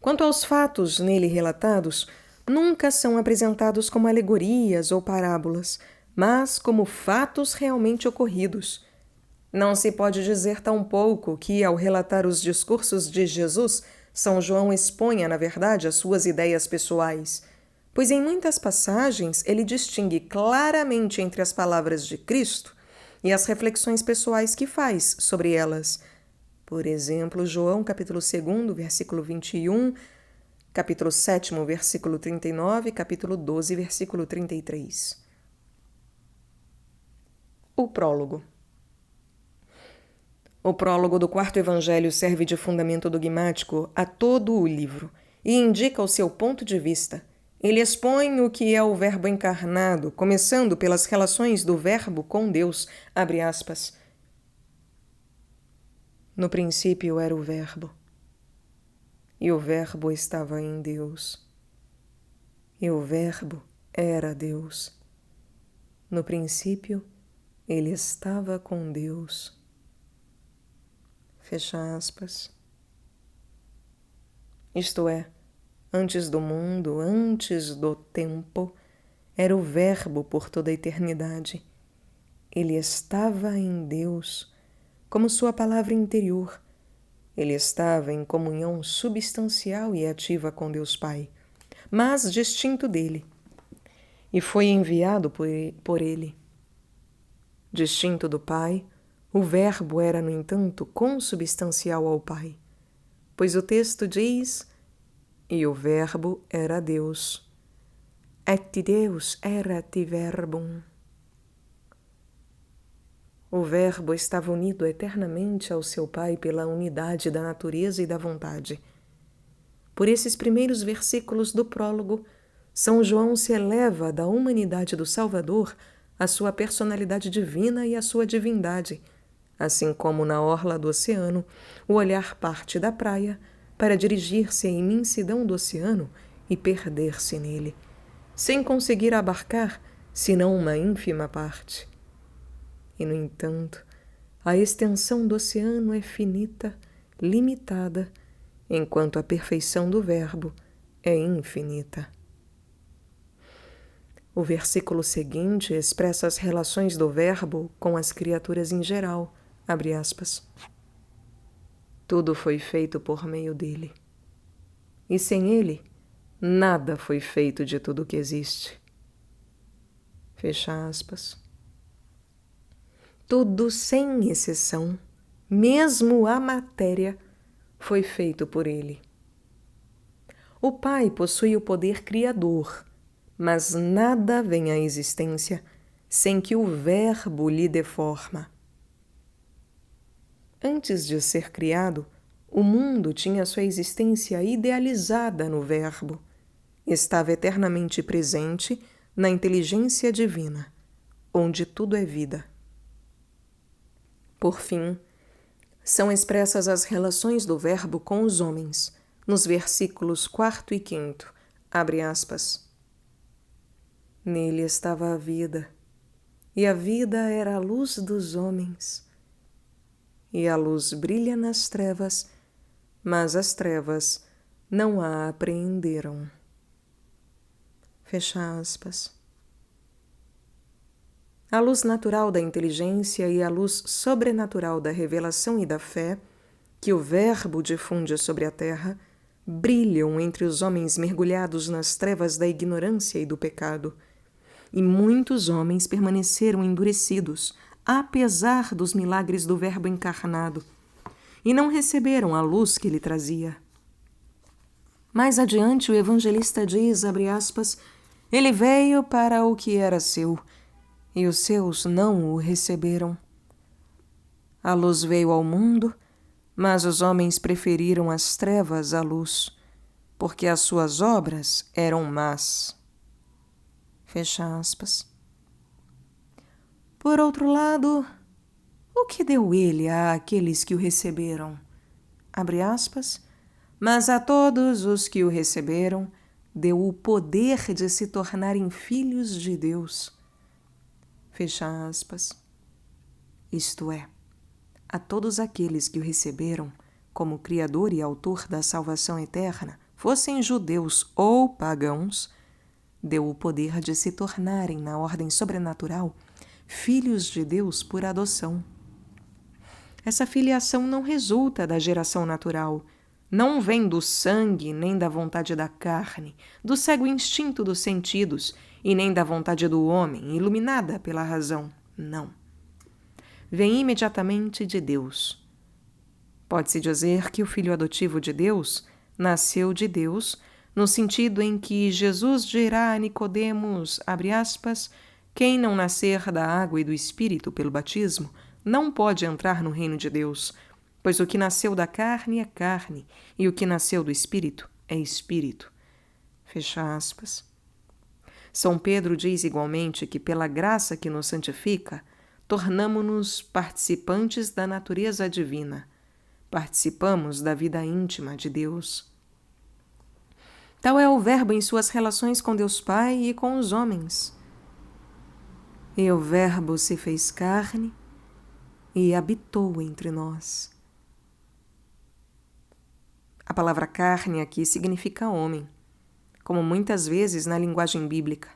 Quanto aos fatos nele relatados, nunca são apresentados como alegorias ou parábolas, mas como fatos realmente ocorridos. Não se pode dizer tampouco que, ao relatar os discursos de Jesus, São João exponha, na verdade, as suas ideias pessoais, pois em muitas passagens ele distingue claramente entre as palavras de Cristo e as reflexões pessoais que faz sobre elas. Por exemplo, João, capítulo 2, versículo 21, capítulo 7, versículo 39, capítulo 12, versículo 33. O prólogo. O prólogo do quarto evangelho serve de fundamento dogmático a todo o livro e indica o seu ponto de vista. Ele expõe o que é o Verbo encarnado, começando pelas relações do Verbo com Deus, abre aspas. No princípio era o Verbo, e o Verbo estava em Deus, e o Verbo era Deus. No princípio, ele estava com Deus. Fecha aspas. Isto é, antes do mundo, antes do tempo, era o Verbo por toda a eternidade. Ele estava em Deus, como sua palavra interior. Ele estava em comunhão substancial e ativa com Deus Pai, mas distinto dele, e foi enviado por ele. Distinto do Pai, o Verbo era, no entanto, consubstancial ao Pai, pois o texto diz: e o Verbo era Deus. Et Deus erat verbum. O Verbo estava unido eternamente ao seu Pai pela unidade da natureza e da vontade. Por esses primeiros versículos do prólogo, São João se eleva da humanidade do Salvador à sua personalidade divina e à sua divindade, assim como na orla do oceano, o olhar parte da praia para dirigir-se à imensidão do oceano e perder-se nele, sem conseguir abarcar senão uma ínfima parte. E, no entanto, a extensão do oceano é finita, limitada, enquanto a perfeição do Verbo é infinita. O versículo seguinte expressa as relações do Verbo com as criaturas em geral, abre aspas. Tudo foi feito por meio dele, e sem ele, nada foi feito de tudo que existe. Fecha aspas. Tudo sem exceção, mesmo a matéria, foi feito por ele. O Pai possui o poder criador, mas nada vem à existência sem que o Verbo lhe dê forma. Antes de ser criado, o mundo tinha sua existência idealizada no Verbo. Estava eternamente presente na inteligência divina, onde tudo é vida. Por fim, são expressas as relações do Verbo com os homens, nos versículos 4 e 5, abre aspas. Nele estava a vida, e a vida era a luz dos homens. E a luz brilha nas trevas, mas as trevas não a apreenderam. Fecha aspas. A luz natural da inteligência e a luz sobrenatural da revelação e da fé, que o Verbo difunde sobre a terra, brilham entre os homens mergulhados nas trevas da ignorância e do pecado. E muitos homens permaneceram endurecidos, apesar dos milagres do Verbo encarnado, e não receberam a luz que ele trazia. Mais adiante, o evangelista diz, abre aspas, ele veio para o que era seu, e os seus não o receberam. A luz veio ao mundo, mas os homens preferiram as trevas à luz, porque as suas obras eram más. Fecha aspas. Por outro lado, o que deu ele àqueles que o receberam? Abre aspas. Mas a todos os que o receberam, deu o poder de se tornarem filhos de Deus. Fecha aspas. Isto é, a todos aqueles que o receberam como Criador e Autor da salvação eterna, fossem judeus ou pagãos, deu o poder de se tornarem, na ordem sobrenatural, filhos de Deus por adoção. Essa filiação não resulta da geração natural, não vem do sangue nem da vontade da carne, do cego instinto dos sentidos e nem da vontade do homem, iluminada pela razão. Não. Vem imediatamente de Deus. Pode-se dizer que o filho adotivo de Deus nasceu de Deus, no sentido em que Jesus dirá a Nicodemos, abre aspas, quem não nascer da água e do Espírito pelo batismo não pode entrar no reino de Deus, pois o que nasceu da carne é carne, e o que nasceu do Espírito é Espírito. Fecha aspas. São Pedro diz igualmente que pela graça que nos santifica, tornamo-nos participantes da natureza divina, participamos da vida íntima de Deus. Tal é o Verbo em suas relações com Deus Pai e com os homens. E o Verbo se fez carne e habitou entre nós. A palavra carne aqui significa homem, como muitas vezes na linguagem bíblica.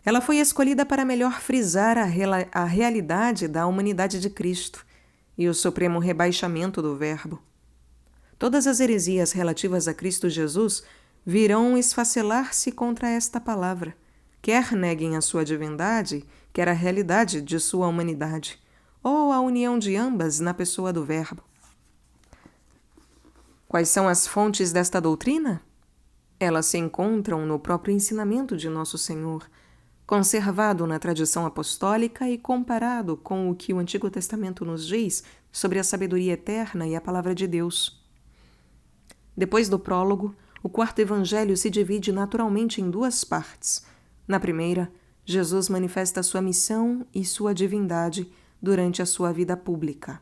Ela foi escolhida para melhor frisar a realidade da humanidade de Cristo e o supremo rebaixamento do Verbo. Todas as heresias relativas a Cristo Jesus virão esfacelar-se contra esta palavra, quer neguem a sua divindade, quer a realidade de sua humanidade, ou a união de ambas na pessoa do Verbo. Quais são as fontes desta doutrina? Elas se encontram no próprio ensinamento de Nosso Senhor, conservado na tradição apostólica e comparado com o que o Antigo Testamento nos diz sobre a sabedoria eterna e a palavra de Deus. Depois do prólogo, o quarto evangelho se divide naturalmente em duas partes. Na primeira, Jesus manifesta sua missão e sua divindade durante a sua vida pública.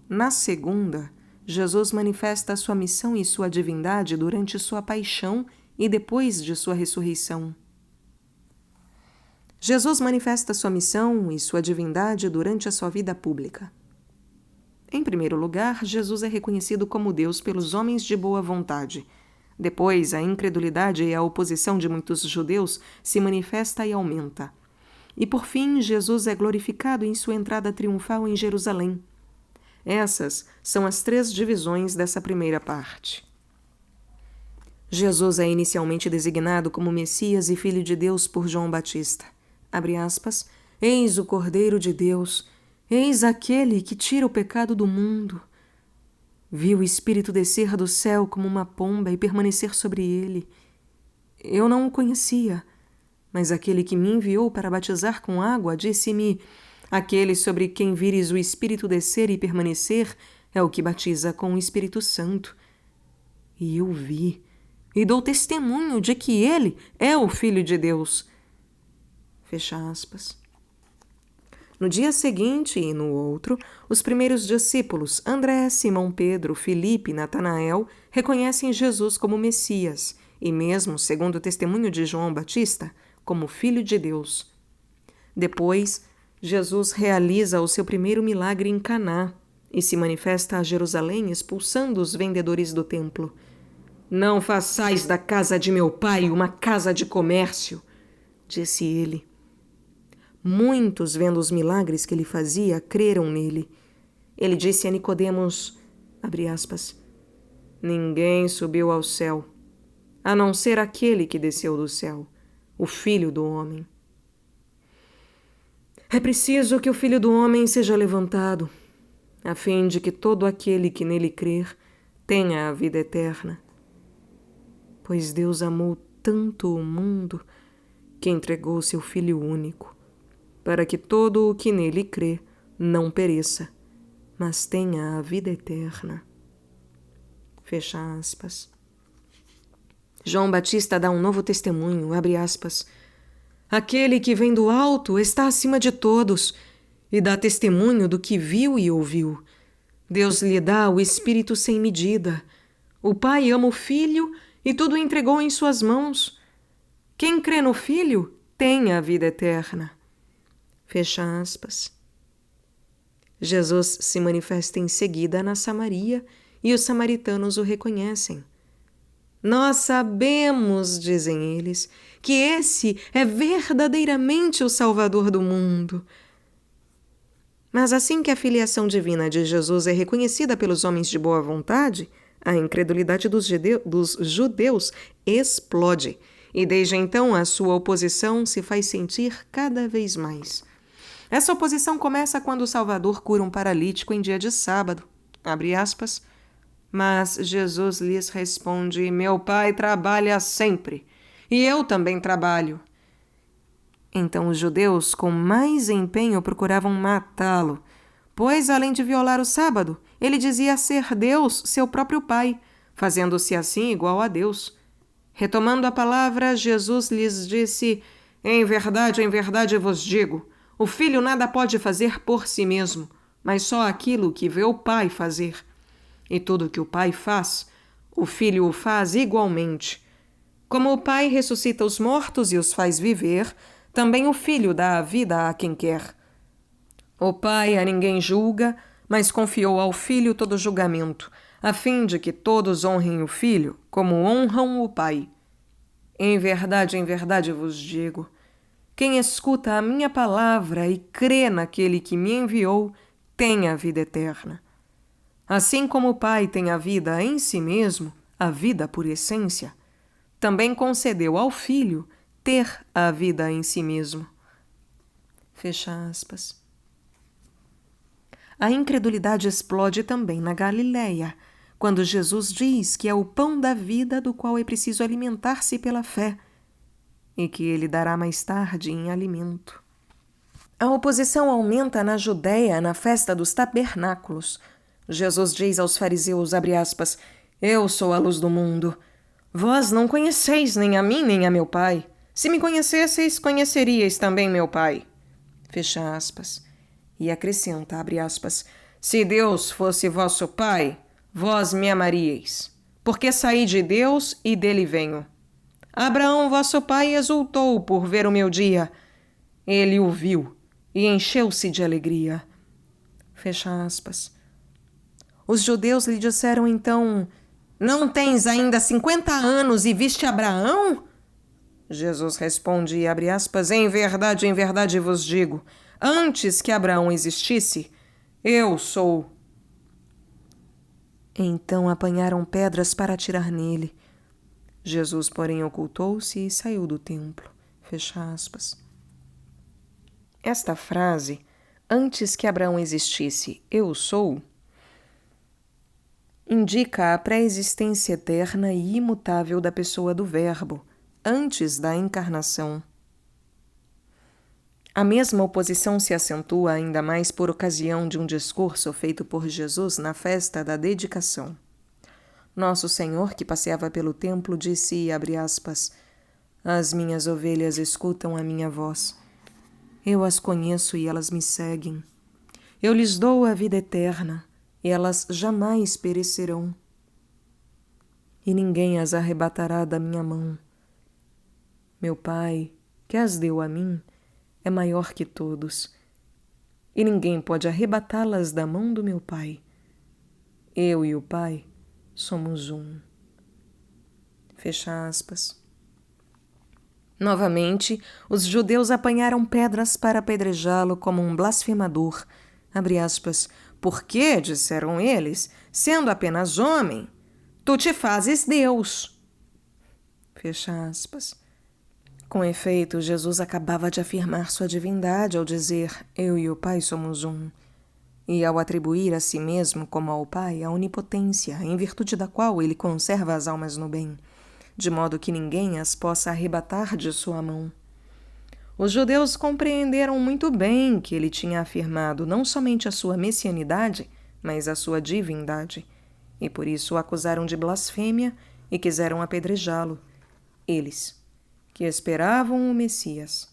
Na segunda, Jesus manifesta sua missão e sua divindade durante sua paixão e depois de sua ressurreição. Jesus manifesta sua missão e sua divindade durante a sua vida pública. Em primeiro lugar, Jesus é reconhecido como Deus pelos homens de boa vontade. Depois, a incredulidade e a oposição de muitos judeus se manifesta e aumenta. E por fim, Jesus é glorificado em sua entrada triunfal em Jerusalém. Essas são as três divisões dessa primeira parte. Jesus é inicialmente designado como Messias e Filho de Deus por João Batista. Abre aspas, eis o Cordeiro de Deus, eis aquele que tira o pecado do mundo. Vi o Espírito descer do céu como uma pomba e permanecer sobre ele. Eu não o conhecia, mas aquele que me enviou para batizar com água disse-me, aquele sobre quem vires o Espírito descer e permanecer é o que batiza com o Espírito Santo. E eu vi, e dou testemunho de que ele é o Filho de Deus. Fecha aspas. No dia seguinte e no outro, os primeiros discípulos, André, Simão Pedro, Filipe e Natanael, reconhecem Jesus como Messias e mesmo, segundo o testemunho de João Batista, como Filho de Deus. Depois, Jesus realiza o seu primeiro milagre em Caná e se manifesta a Jerusalém expulsando os vendedores do templo. Não façais da casa de meu pai uma casa de comércio, disse ele. Muitos, vendo os milagres que ele fazia, creram nele. Ele disse a Nicodemos, abre aspas, ninguém subiu ao céu, a não ser aquele que desceu do céu, o Filho do Homem. É preciso que o Filho do Homem seja levantado, a fim de que todo aquele que nele crer tenha a vida eterna. Pois Deus amou tanto o mundo que entregou seu Filho único, para que todo o que nele crê não pereça, mas tenha a vida eterna. Fecha aspas. João Batista dá um novo testemunho, abre aspas, aquele que vem do alto está acima de todos e dá testemunho do que viu e ouviu. Deus lhe dá o Espírito sem medida. O Pai ama o Filho e tudo entregou em suas mãos. Quem crê no Filho tem a vida eterna. Fecha aspas. Jesus se manifesta em seguida na Samaria e os samaritanos o reconhecem, Nós sabemos, dizem eles, que esse é verdadeiramente o Salvador do mundo. Mas assim que a filiação divina de Jesus é reconhecida pelos homens de boa vontade, a incredulidade dos judeus explode, e desde então a sua oposição se faz sentir cada vez mais. Essa oposição começa quando o Salvador cura um paralítico em dia de sábado. Abre aspas. Mas Jesus lhes responde: meu Pai trabalha sempre, e eu também trabalho. Então os judeus, com mais empenho, procuravam matá-lo, pois, além de violar o sábado, ele dizia ser Deus, seu próprio Pai, fazendo-se assim igual a Deus. Retomando a palavra, Jesus lhes disse: em verdade vos digo, o Filho nada pode fazer por si mesmo, mas só aquilo que vê o Pai fazer. E tudo que o Pai faz, o Filho o faz igualmente. Como o Pai ressuscita os mortos e os faz viver, também o Filho dá a vida a quem quer. O Pai a ninguém julga, mas confiou ao Filho todo o julgamento, a fim de que todos honrem o Filho como honram o Pai. Em verdade vos digo, quem escuta a minha palavra e crê naquele que me enviou, tem a vida eterna. Assim como o Pai tem a vida em si mesmo, a vida por essência, também concedeu ao Filho ter a vida em si mesmo. Fecha aspas. A incredulidade explode também na Galileia, quando Jesus diz que é o pão da vida do qual é preciso alimentar-se pela fé, e que ele dará mais tarde em alimento. A oposição aumenta na Judéia na festa dos tabernáculos. Jesus diz aos fariseus, abre aspas, eu sou a luz do mundo. Vós não conheceis nem a mim nem a meu Pai. Se me conhecesseis, conheceríeis também meu Pai. Fecha aspas. E acrescenta, abre aspas, se Deus fosse vosso Pai, vós me amaríeis, porque saí de Deus e dele venho. Abraão, vosso pai, exultou por ver o meu dia. Ele o viu e encheu-se de alegria. Fecha aspas. Os judeus lhe disseram então, não tens ainda 50 anos e viste Abraão? Jesus responde, abre aspas, em verdade vos digo, antes que Abraão existisse, eu sou. Então apanharam pedras para atirar nele. Jesus, porém, ocultou-se e saiu do templo. Fecha aspas. Esta frase, antes que Abraão existisse, eu sou, indica a pré-existência eterna e imutável da pessoa do Verbo, antes da encarnação. A mesma oposição se acentua ainda mais por ocasião de um discurso feito por Jesus na festa da dedicação. Nosso Senhor, que passeava pelo templo, disse, abre aspas, as minhas ovelhas escutam a minha voz. Eu as conheço e elas me seguem. Eu lhes dou a vida eterna, e elas jamais perecerão. E ninguém as arrebatará da minha mão. Meu Pai, que as deu a mim, é maior que todos, e ninguém pode arrebatá-las da mão do meu Pai. Eu e o Pai somos um. Fecha aspas. Novamente, os judeus apanharam pedras para apedrejá-lo como um blasfemador. Abre aspas. Porque, disseram eles, sendo apenas homem, tu te fazes Deus. Fecha aspas. Com efeito, Jesus acabava de afirmar sua divindade ao dizer, eu e o Pai somos um, e ao atribuir a si mesmo, como ao Pai, a onipotência, em virtude da qual ele conserva as almas no bem, de modo que ninguém as possa arrebatar de sua mão. Os judeus compreenderam muito bem que ele tinha afirmado não somente a sua messianidade, mas a sua divindade, e por isso o acusaram de blasfêmia e quiseram apedrejá-lo. Eles, que esperavam o Messias,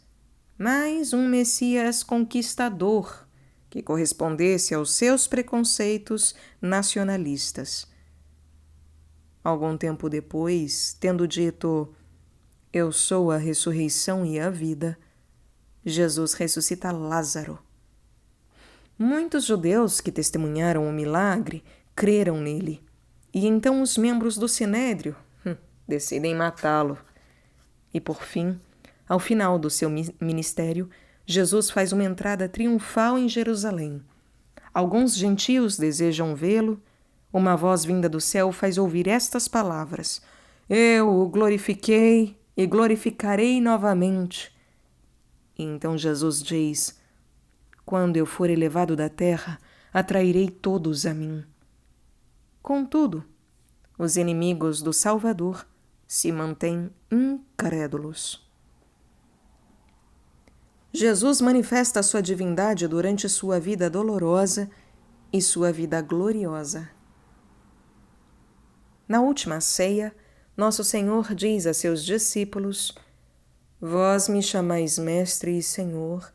mas um Messias conquistador, que correspondesse aos seus preconceitos nacionalistas. Algum tempo depois, tendo dito, eu sou a ressurreição e a vida, Jesus ressuscita Lázaro. Muitos judeus que testemunharam o milagre creram nele, e então os membros do Sinédrio, decidem matá-lo. E por fim, ao final do seu ministério, Jesus faz uma entrada triunfal em Jerusalém. Alguns gentios desejam vê-lo. Uma voz vinda do céu faz ouvir estas palavras: Eu o glorifiquei e glorificarei novamente. E então Jesus diz: Quando eu for elevado da terra, atrairei todos a mim. Contudo, os inimigos do Salvador se mantêm incrédulos. Jesus manifesta sua divindade durante sua vida dolorosa e sua vida gloriosa. Na última ceia, nosso Senhor diz a seus discípulos: Vós me chamais Mestre e Senhor,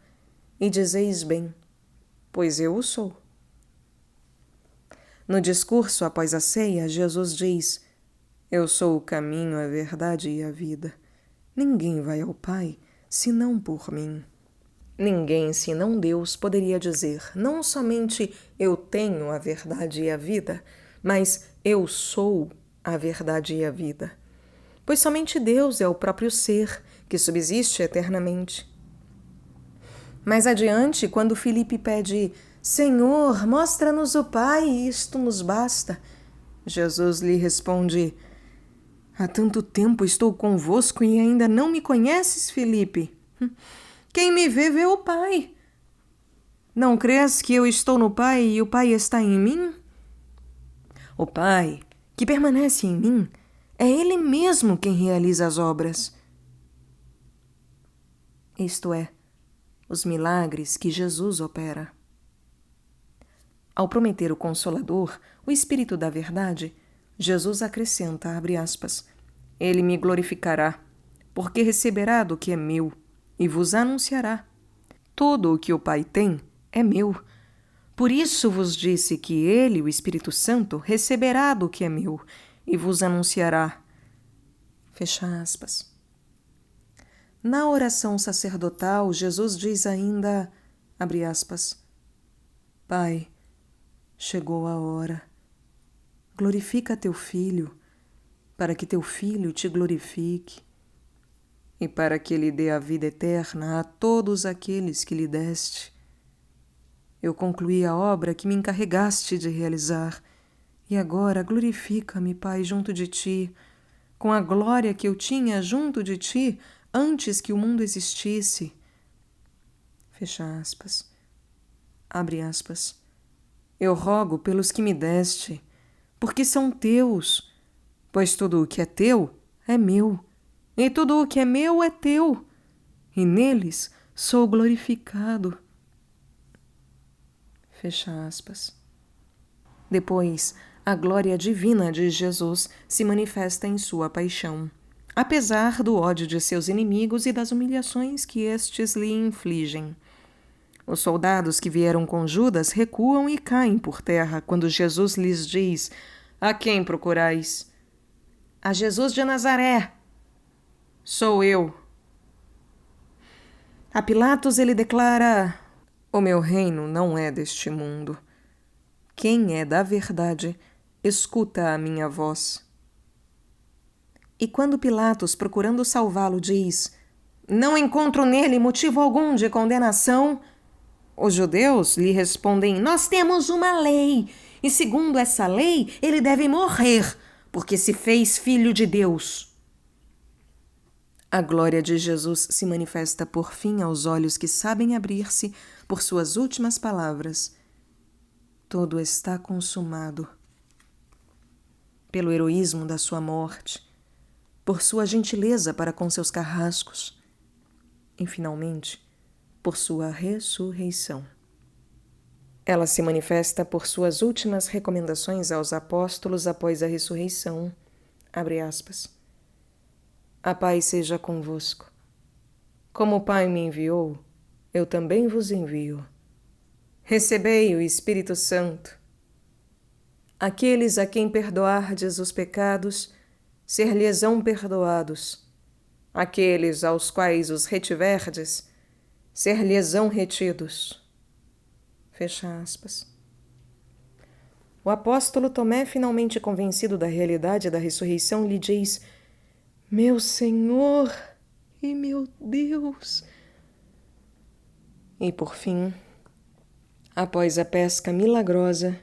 e dizeis bem, pois eu o sou. No discurso após a ceia, Jesus diz: Eu sou o caminho, a verdade e a vida. Ninguém vai ao Pai senão por mim. Ninguém, senão Deus, poderia dizer não somente eu tenho a verdade e a vida, mas eu sou a verdade e a vida. Pois somente Deus é o próprio ser que subsiste eternamente. Mais adiante, quando Filipe pede: Senhor, mostra-nos o Pai, e isto nos basta, Jesus lhe responde: Há tanto tempo estou convosco e ainda não me conheces, Filipe? Quem me vê, vê o Pai. Não crês que eu estou no Pai e o Pai está em mim? O Pai, que permanece em mim, é Ele mesmo quem realiza as obras. Isto é, os milagres que Jesus opera. Ao prometer o Consolador, o Espírito da Verdade, Jesus acrescenta, abre aspas, Ele me glorificará, porque receberá do que é meu, e vos anunciará. Todo o que o Pai tem é meu. Por isso vos disse que Ele, o Espírito Santo, receberá do que é meu, e vos anunciará. Fecha aspas. Na oração sacerdotal, Jesus diz ainda, abre aspas, Pai, chegou a hora. Glorifica teu Filho, para que teu Filho te glorifique, e para que ele dê a vida eterna a todos aqueles que lhe deste. Eu concluí a obra que me encarregaste de realizar, e agora glorifica-me, Pai, junto de ti, com a glória que eu tinha junto de ti antes que o mundo existisse. Fecha aspas. Abre aspas. Eu rogo pelos que me deste, porque são teus, pois tudo o que é teu é meu, e tudo o que é meu é teu, e neles sou glorificado. Fecha aspas. Depois, a glória divina de Jesus se manifesta em sua paixão, apesar do ódio de seus inimigos e das humilhações que estes lhe infligem. Os soldados que vieram com Judas recuam e caem por terra quando Jesus lhes diz: A quem procurais? A Jesus de Nazaré. Sou eu. A Pilatos ele declara: O meu reino não é deste mundo. Quem é da verdade, escuta a minha voz. E quando Pilatos, procurando salvá-lo, diz: Não encontro nele motivo algum de condenação, os judeus lhe respondem: Nós temos uma lei, e segundo essa lei ele deve morrer, porque se fez filho de Deus. A glória de Jesus se manifesta por fim aos olhos que sabem abrir-se por suas últimas palavras. Todo está consumado. Pelo heroísmo da sua morte, por sua gentileza para com seus carrascos e, finalmente, por sua ressurreição. Ela se manifesta por suas últimas recomendações aos apóstolos após a ressurreição. Abre aspas. A paz seja convosco. Como o Pai me enviou, eu também vos envio. Recebei o Espírito Santo. Aqueles a quem perdoardes os pecados, ser-lhes-ão perdoados. Aqueles aos quais os retiverdes, ser-lhes-ão retidos. Fecha aspas. O apóstolo Tomé, finalmente convencido da realidade da ressurreição, lhe diz: Meu Senhor e meu Deus! E por fim, após a pesca milagrosa,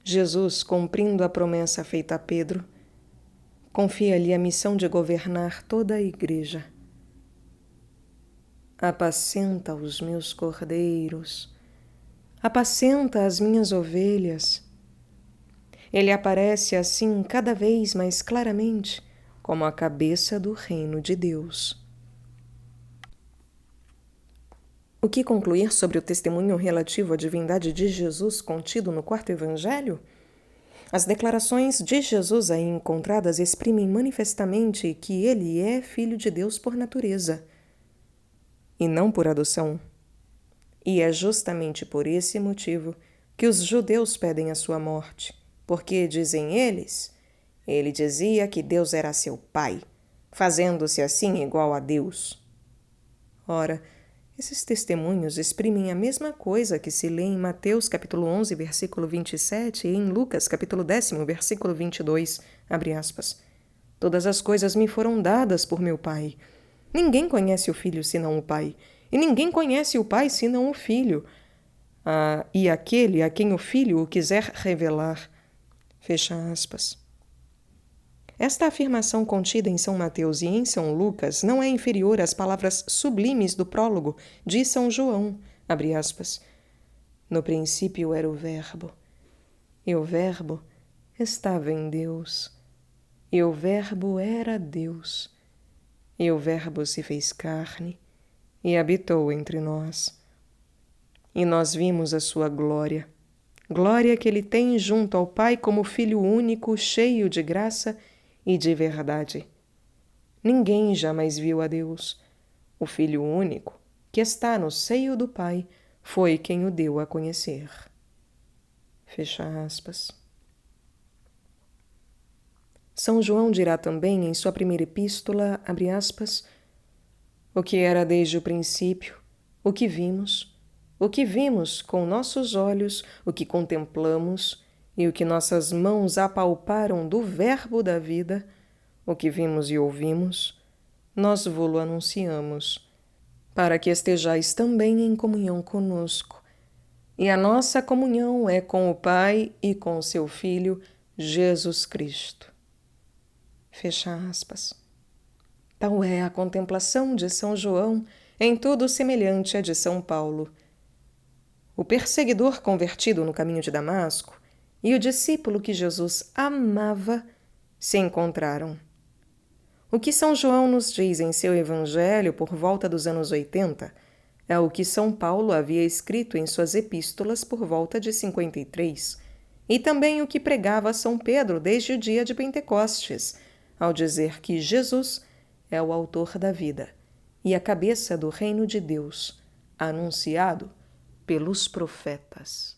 Jesus, cumprindo a promessa feita a Pedro, confia-lhe a missão de governar toda a igreja. Apacenta os meus cordeiros, apacenta as minhas ovelhas. Ele aparece assim cada vez mais claramente como a cabeça do reino de Deus. O que concluir sobre o testemunho relativo à divindade de Jesus contido no quarto evangelho? As declarações de Jesus aí encontradas exprimem manifestamente que ele é filho de Deus por natureza, e não por adoção. E é justamente por esse motivo que os judeus pedem a sua morte, porque, dizem eles, ele dizia que Deus era seu pai, fazendo-se assim igual a Deus. Ora, esses testemunhos exprimem a mesma coisa que se lê em Mateus capítulo 11, versículo 27 e em Lucas capítulo 10, versículo 22, abre aspas. Todas as coisas me foram dadas por meu Pai. Ninguém conhece o Filho senão o Pai, e ninguém conhece o Pai senão o Filho, e aquele a quem o Filho o quiser revelar. Fecha aspas. Esta afirmação contida em São Mateus e em São Lucas não é inferior às palavras sublimes do prólogo de São João, abre aspas. No princípio era o Verbo, e o Verbo estava em Deus, e o Verbo era Deus, e o Verbo se fez carne e habitou entre nós. E nós vimos a sua glória, glória que ele tem junto ao Pai como Filho único, cheio de graça e de verdade. Ninguém jamais viu a Deus. O Filho único, que está no seio do Pai, foi quem o deu a conhecer. Fecha aspas. São João dirá também em sua primeira epístola, abre aspas, o que era desde o princípio, o que vimos com nossos olhos, o que contemplamos e o que nossas mãos apalparam do Verbo da vida, o que vimos e ouvimos, nós vô-lo anunciamos, para que estejais também em comunhão conosco. E a nossa comunhão é com o Pai e com seu Filho, Jesus Cristo. Fecha aspas. Tal é a contemplação de São João, em tudo semelhante à de São Paulo. O perseguidor convertido no caminho de Damasco e o discípulo que Jesus amava se encontraram. O que São João nos diz em seu Evangelho por volta dos anos 80 é o que São Paulo havia escrito em suas epístolas por volta de 53, e também o que pregava São Pedro desde o dia de Pentecostes, ao dizer que Jesus é o autor da vida e a cabeça do reino de Deus, anunciado pelos profetas.